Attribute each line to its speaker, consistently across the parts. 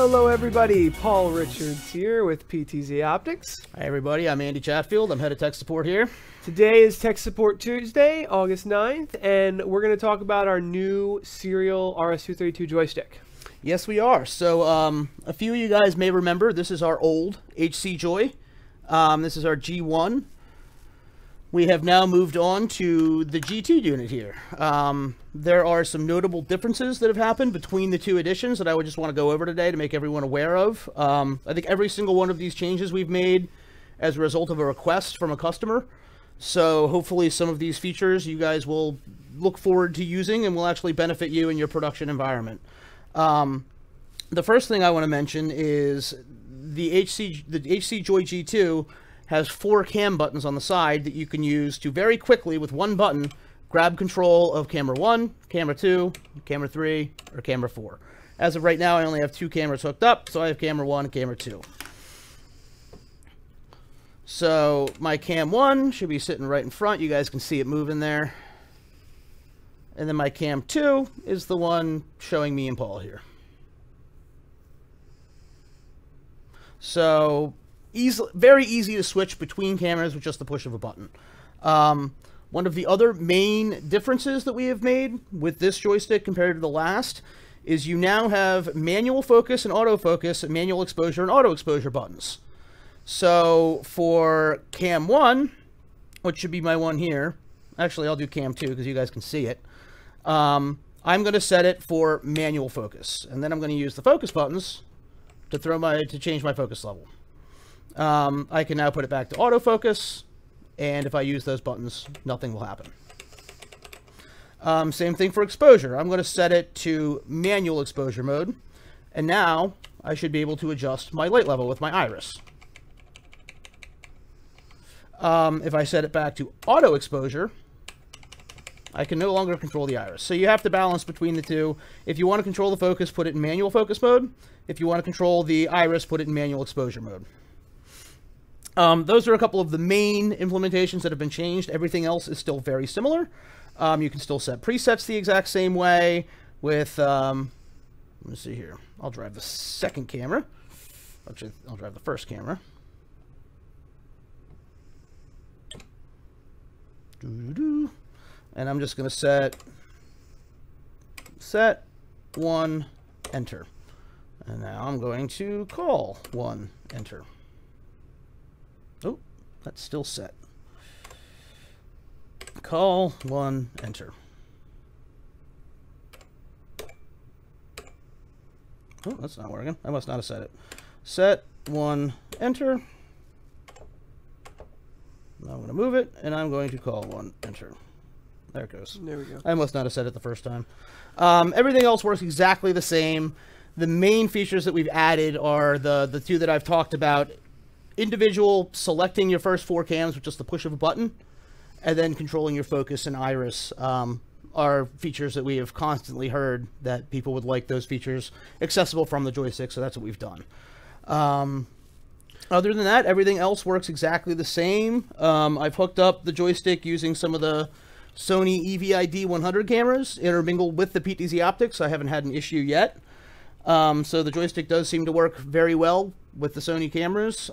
Speaker 1: Hello everybody, Paul Richards here with PTZ Optics.
Speaker 2: Hi everybody, I'm Andy Chatfield. I'm head of tech support here.
Speaker 1: Today is Tech Support Tuesday, August 9th, and we're going to talk about our new serial RS-232 joystick.
Speaker 2: Yes, we are. So a few of you guys may remember this is our old HC Joy. This is our G1. We have now moved on to the G2 unit here. There are some notable differences that have happened between the two editions that I would just want to go over today to make everyone aware of. I think every single one of these changes we've made as a result of a request from a customer. So hopefully some of these features you guys will look forward to using and will actually benefit you in your production environment. The first thing I want to mention is the HC Joy G2 has 4 cam buttons on the side that you can use to very quickly, with one button, grab control of camera 1, camera 2, camera 3, or camera 4. As of right now, I only have 2 cameras hooked up, so I have camera 1 and camera 2. So my cam 1 should be sitting right in front. You guys can see it moving there. And then my cam 2 is the one showing me and Paul here. So very easy to switch between cameras with just the push of a button. One of the other main differences that we have made with this joystick compared to the last is you now have manual focus and autofocus, and manual exposure and auto exposure buttons. So for cam 1, which should be my one here, actually I'll do cam 2 because you guys can see it. I'm going to set it for manual focus, and then I'm going to use the focus buttons to change my focus level. I can now put it back to autofocus, and if I use those buttons, nothing will happen. Same thing for exposure. I'm going to set it to manual exposure mode, and now I should be able to adjust my light level with my iris. If I set it back to auto exposure, I can no longer control the iris. So you have to balance between the two. If you want to control the focus, put it in manual focus mode. If you want to control the iris, put it in manual exposure mode. Those are a couple of the main implementations that have been changed. Everything else is still very similar. You can still set presets the exact same way with, let me see here. I'll drive the second camera. Actually, I'll drive the first camera. And I'm just going to set 1, enter. And now I'm going to call 1, enter. Oh, that's still set. Call 1, enter. Oh, that's not working. I must not have set it. Set 1, enter. Now I'm going to move it, and I'm going to call 1, enter. There it goes.
Speaker 1: There we go.
Speaker 2: I must not have said it the first time. Everything else works exactly the same. The main features that we've added are the two that I've talked about. Individual selecting your first 4 cams with just the push of a button, and then controlling your focus and iris are features that we have constantly heard that people would like those features accessible from the joystick, so that's what we've done. Other than that, everything else works exactly the same. I've hooked up the joystick using some of the Sony EVID 100 cameras intermingled with the PTZ Optics. I haven't had an issue yet. So the joystick does seem to work very well with the Sony cameras.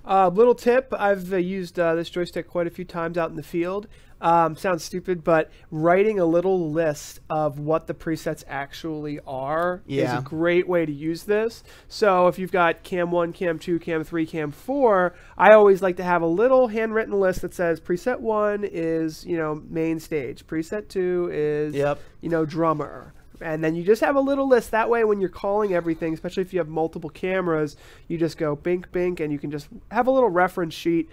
Speaker 1: Little tip, I've used this joystick quite a few times out in the field. Sounds stupid, but writing a little list of what the presets actually are is a great way to use this. So if you've got cam 1, cam 2, cam 3, cam 4, I always like to have a little handwritten list that says preset 1 is, main stage. Preset 2 is, drummer. And then you just have a little list. That way when you're calling everything, especially if you have multiple cameras, you just go bink, bink, and you can just have a little reference sheet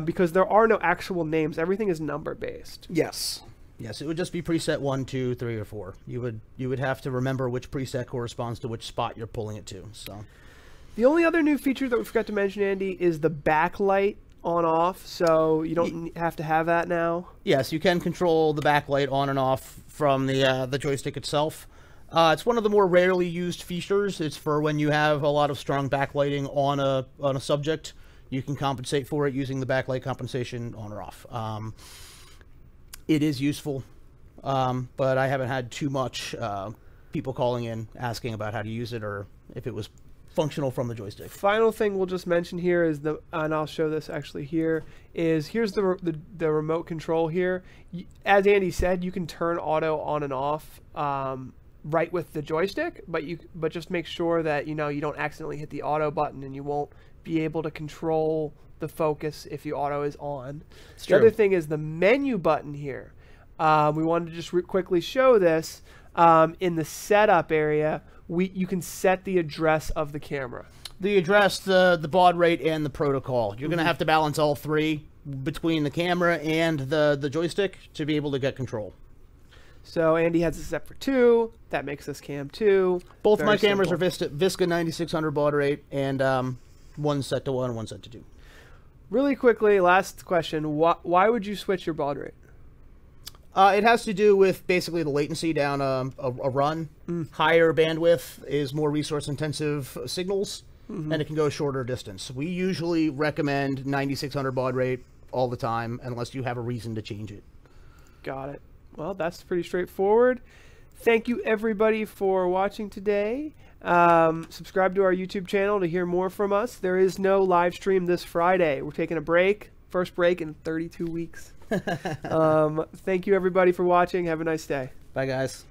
Speaker 1: because there are no actual names. Everything is number-based.
Speaker 2: Yes. Yes, it would just be preset 1, 2, 3, or 4. You would have to remember which preset corresponds to which spot you're pulling it to. So,
Speaker 1: the only other new feature that we forgot to mention, Andy, is the backlight on-off, so you don't have to have that now. Yes,
Speaker 2: you can control the backlight on and off from the joystick itself. It's one of the more rarely used features. It's for when you have a lot of strong backlighting on a subject. You can compensate for it using the backlight compensation on or off. It is useful, but I haven't had too much people calling in asking about how to use it or if it was functional from the joystick.
Speaker 1: Final thing we'll just mention here is and I'll show this actually here, here's the remote control here. As Andy said, you can turn auto on and off right with the joystick, but just make sure that you don't accidentally hit the auto button, and you won't be able to control the focus if the auto is on. The other thing is the menu button here. We wanted to just quickly show this. In the setup area, you can set the address of the camera.
Speaker 2: The address, the baud rate, and the protocol. You're going to have to balance all three between the camera and the joystick to be able to get control.
Speaker 1: So Andy has it set for 2. That makes this cam 2.
Speaker 2: Both my cameras are Visca 9600 baud rate, and one's set to 1, one's set to 2.
Speaker 1: Really quickly, last question. Why would you switch your baud rate?
Speaker 2: It has to do with basically the latency down a run. Higher bandwidth is more resource-intensive signals, and it can go shorter distance. We usually recommend 9600 baud rate all the time, unless you have a reason to change it.
Speaker 1: Got it. Well, that's pretty straightforward. Thank you, everybody, for watching today. Subscribe to our YouTube channel to hear more from us. There is no live stream this Friday. We're taking a break. First break in 32 weeks. Thank you, everybody, for watching. Have a nice day.
Speaker 2: Bye, guys.